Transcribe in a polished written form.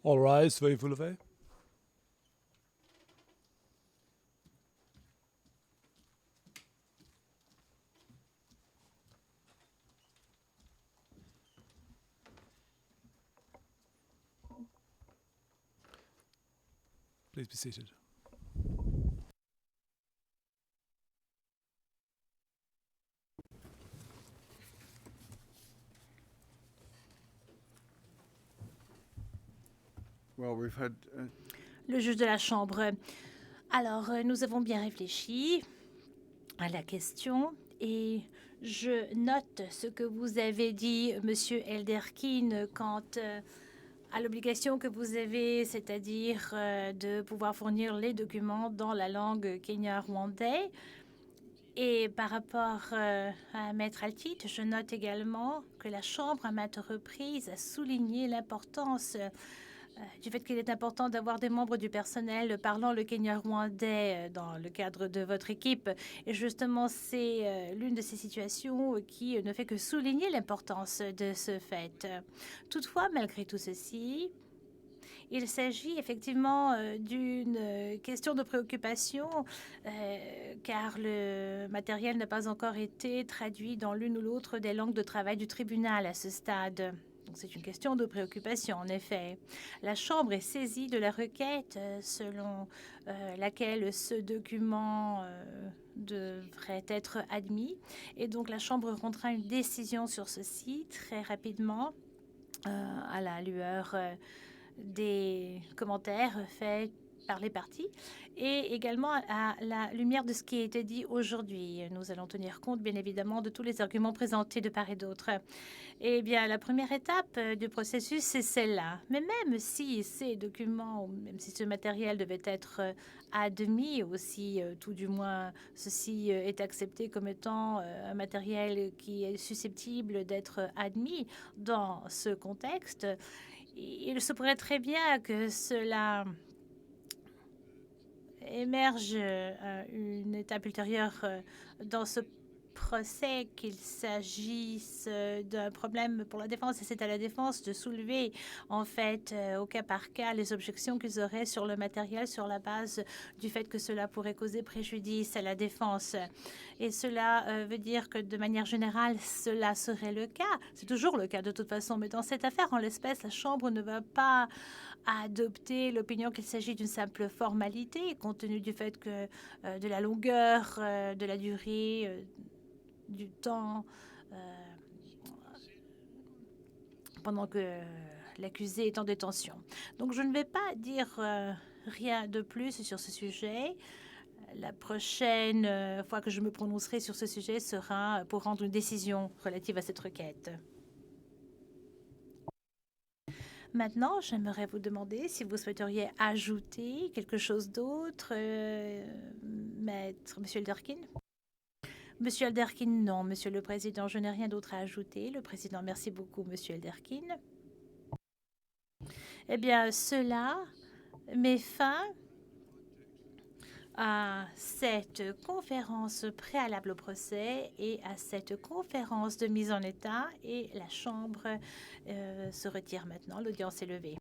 All rise, veuillez vous lever. Please be seated. Well, we've had Le juge de la Chambre. Alors, nous avons bien réfléchi à la question et je note ce que vous avez dit, Monsieur Elderkin, quant à l'obligation que vous avez, c'est-à-dire de pouvoir fournir les documents dans la langue kenya-rwandais. Et par rapport à Maître Altit, je note également que la Chambre, à maintes reprises, a souligné l'importance du fait qu'il est important d'avoir des membres du personnel parlant le kenya-rwandais dans le cadre de votre équipe. Et justement, c'est l'une de ces situations qui ne fait que souligner l'importance de ce fait. Toutefois, malgré tout ceci, il s'agit effectivement d'une question de préoccupation car le matériel n'a pas encore été traduit dans l'une ou l'autre des langues de travail du tribunal à ce stade. Donc c'est une question de préoccupation, en effet. La Chambre est saisie de la requête selon laquelle ce document devrait être admis. Et donc la Chambre rendra une décision sur ceci très rapidement à la lueur des commentaires faits par les partis et également à la lumière de ce qui a été dit aujourd'hui. Nous allons tenir compte, bien évidemment, de tous les arguments présentés de part et d'autre. Eh bien, la première étape du processus, c'est celle-là. Mais même si ces documents, même si ce matériel devait être admis, ou si tout du moins ceci est accepté comme étant un matériel qui est susceptible d'être admis dans ce contexte, il se pourrait très bien que cela émerge à une étape ultérieure dans ce procès, qu'il s'agisse d'un problème pour la défense, et c'est à la défense de soulever en fait au cas par cas les objections qu'ils auraient sur le matériel sur la base du fait que cela pourrait causer préjudice à la défense. Et cela veut dire que de manière générale, cela serait le cas. C'est toujours le cas de toute façon, mais dans cette affaire, en l'espèce, la Chambre ne va pas adopter l'opinion qu'il s'agit d'une simple formalité, compte tenu du fait que de la longueur, de la durée, du temps, pendant que l'accusé est en détention. Donc je ne vais pas dire rien de plus sur ce sujet. La prochaine fois que je me prononcerai sur ce sujet sera pour rendre une décision relative à cette requête. Maintenant, j'aimerais vous demander si vous souhaiteriez ajouter quelque chose d'autre, Maître Monsieur Elderkin. Monsieur Elderkin, non, Monsieur le Président, je n'ai rien d'autre à ajouter. Le Président, merci beaucoup, Monsieur Elderkin. Eh bien, cela met fin à cette conférence préalable au procès et à cette conférence de mise en état, et la Chambre se retire maintenant. L'audience est levée.